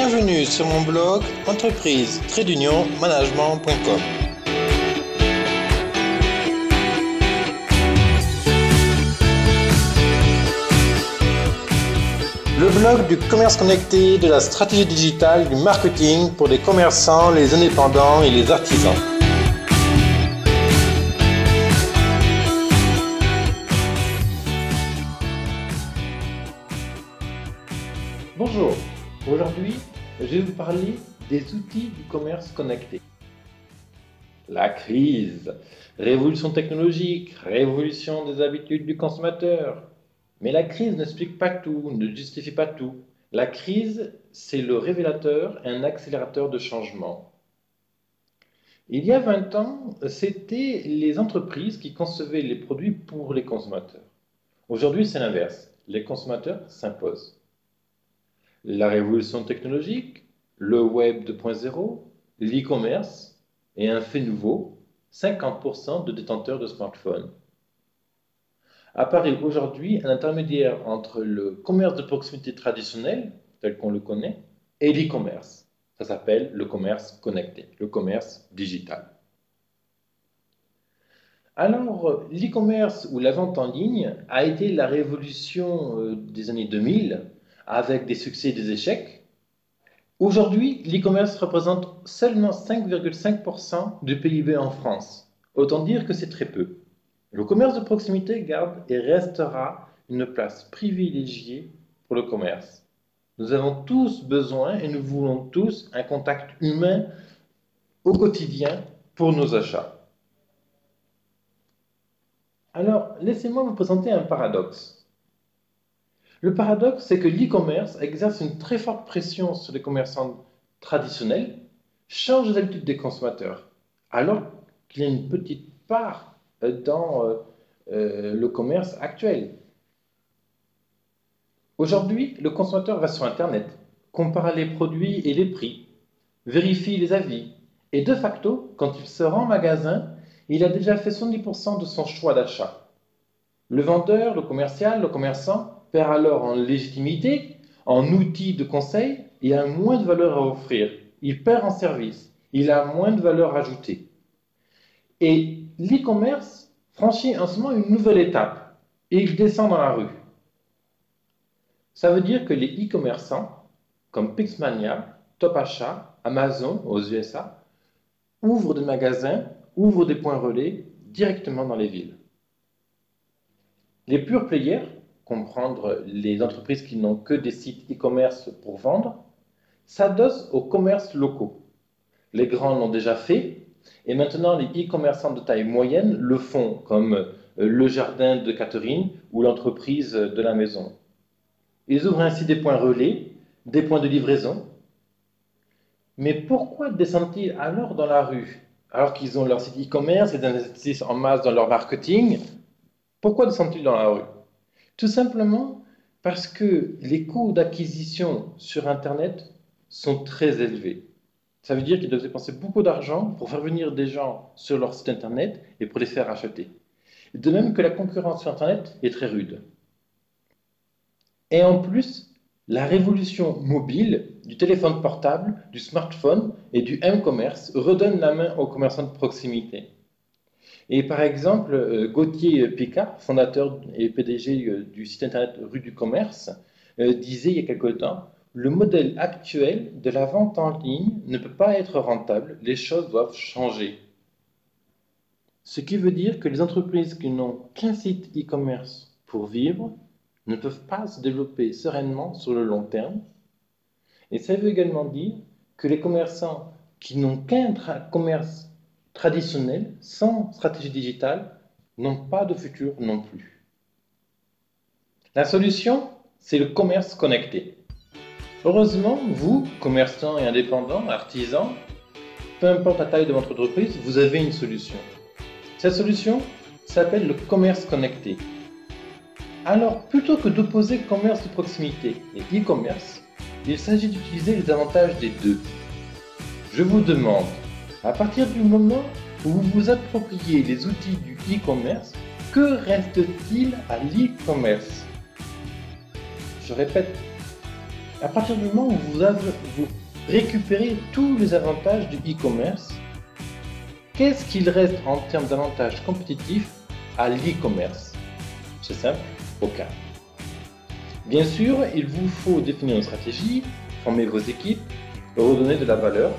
Bienvenue sur mon blog entreprise-management.com. Le blog du commerce connecté, de la stratégie digitale, du marketing pour les commerçants, les indépendants et les artisans. Bonjour, aujourd'hui je vais vous parler des outils du commerce connecté. La crise, révolution technologique, révolution des habitudes du consommateur. Mais la crise n'explique pas tout, ne justifie pas tout. La crise, c'est le révélateur et un accélérateur de changement. Il y a 20 ans, c'était les entreprises qui concevaient les produits pour les consommateurs. Aujourd'hui, c'est l'inverse. Les consommateurs s'imposent. La révolution technologique, le web 2.0, l'e-commerce et un fait nouveau, 50% de détenteurs de smartphones. Apparaît aujourd'hui un intermédiaire entre le commerce de proximité traditionnel, tel qu'on le connaît, et l'e-commerce. Ça s'appelle le commerce connecté, le commerce digital. Alors, l'e-commerce ou la vente en ligne a été la révolution des années 2000, avec des succès et des échecs. Aujourd'hui, l'e-commerce représente seulement 5,5% du PIB en France. Autant dire que c'est très peu. Le commerce de proximité garde et restera une place privilégiée pour le commerce. Nous avons tous besoin et nous voulons tous un contact humain au quotidien pour nos achats. Alors, laissez-moi vous présenter un paradoxe. Le paradoxe, c'est que l'e-commerce exerce une très forte pression sur les commerçants traditionnels, change les habitudes des consommateurs, alors qu'il y a une petite part dans le commerce actuel. Aujourd'hui, le consommateur va sur Internet, compare les produits et les prix, vérifie les avis, et de facto, quand il se rend en magasin, il a déjà fait 70% de son choix d'achat. Le vendeur, le commercial, le commerçant perd alors en légitimité, en outils de conseil et a moins de valeur à offrir. Il perd en service, il a moins de valeur ajoutée. Et l'e-commerce franchit en ce moment une nouvelle étape et il descend dans la rue. Ça veut dire que les e-commerçants, comme Pixmania, Top Achat, Amazon aux USA, ouvrent des magasins, ouvrent des points relais directement dans les villes. Les pure players, comprendre les entreprises qui n'ont que des sites e-commerce pour vendre, s'adossent aux commerces locaux. Les grands l'ont déjà fait, et maintenant les e-commerçants de taille moyenne le font, comme le jardin de Catherine ou l'entreprise de la maison. Ils ouvrent ainsi des points relais, des points de livraison. Mais pourquoi descendent-ils alors dans la rue, alors qu'ils ont leur site e-commerce et ils investissent en masse dans leur marketing? Pourquoi descendent-ils dans la rue? Tout simplement parce que les coûts d'acquisition sur Internet sont très élevés. Ça veut dire qu'ils doivent dépenser beaucoup d'argent pour faire venir des gens sur leur site Internet et pour les faire acheter. De même que la concurrence sur Internet est très rude. Et en plus, la révolution mobile du téléphone portable, du smartphone et du m-commerce redonne la main aux commerçants de proximité. Et par exemple, Gauthier Picard, fondateur et PDG du site internet Rue du Commerce, disait il y a quelque temps, le modèle actuel de la vente en ligne ne peut pas être rentable, les choses doivent changer. Ce qui veut dire que les entreprises qui n'ont qu'un site e-commerce pour vivre ne peuvent pas se développer sereinement sur le long terme. Et ça veut également dire que les commerçants qui n'ont qu'un commerce traditionnels, sans stratégie digitale, n'ont pas de futur non plus. La solution, c'est le commerce connecté. Heureusement, vous, commerçants et indépendants, artisans, peu importe la taille de votre entreprise, vous avez une solution. Cette solution s'appelle le commerce connecté. Alors, plutôt que d'opposer commerce de proximité et e-commerce, il s'agit d'utiliser les avantages des deux. Je vous demande, à partir du moment où vous vous appropriez les outils du e-commerce, que reste-t-il à l'e-commerce? Je répète, À partir du moment où vous récupérez tous les avantages du e-commerce, qu'est-ce qu'il reste en termes d'avantages compétitifs à l'e-commerce? C'est simple, aucun. Bien sûr, il vous faut définir une stratégie, former vos équipes, redonner de la valeur.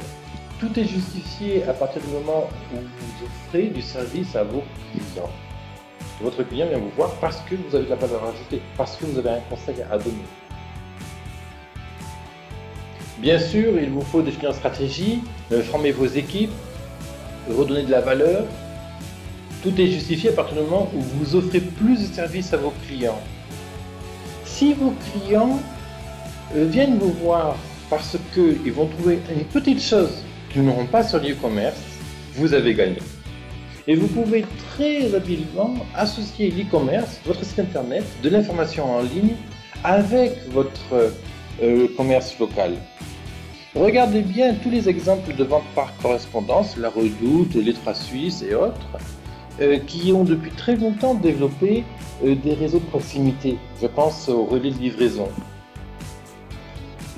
Tout est justifié à partir du moment où vous offrez du service à vos clients. Votre client vient vous voir parce que vous avez de la valeur ajoutée, parce que vous avez un conseil à donner. Bien sûr, il vous faut définir une stratégie, former vos équipes, redonner de la valeur. Tout est justifié à partir du moment où vous offrez plus de services à vos clients. Si vos clients viennent vous voir parce qu'ils vont trouver une petite chose qu'ils n'auront pas sur l'e-commerce, vous avez gagné. Et vous pouvez très habilement associer l'e-commerce, votre site internet, de l'information en ligne avec votre commerce local. Regardez bien tous les exemples de vente par correspondance, La Redoute, Les Trois Suisses et autres, qui ont depuis très longtemps développé des réseaux de proximité. Je pense aux relais de livraison.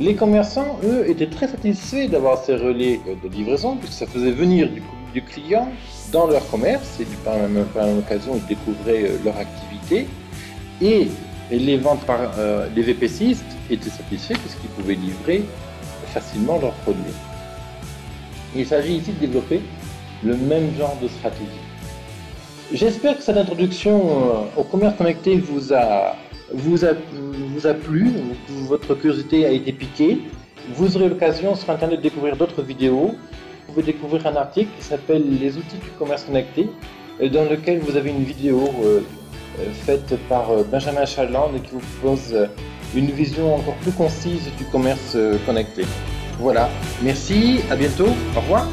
Les commerçants, eux, étaient très satisfaits d'avoir ces relais de livraison puisque ça faisait venir du client dans leur commerce et par la même occasion, ils découvraient leur activité. Et les ventes par les VPCistes étaient satisfaits puisqu'ils pouvaient livrer facilement leurs produits. Il s'agit ici de développer le même genre de stratégie. J'espère que cette introduction au commerce connecté vous a plu, que votre curiosité a été piquée. Vous aurez l'occasion sur internet de découvrir d'autres vidéos. Vous pouvez découvrir un article qui s'appelle Les outils du commerce connecté, dans lequel vous avez une vidéo faite par Benjamin Chaland qui vous propose une vision encore plus concise du commerce connecté. Voilà, merci, à bientôt, au revoir.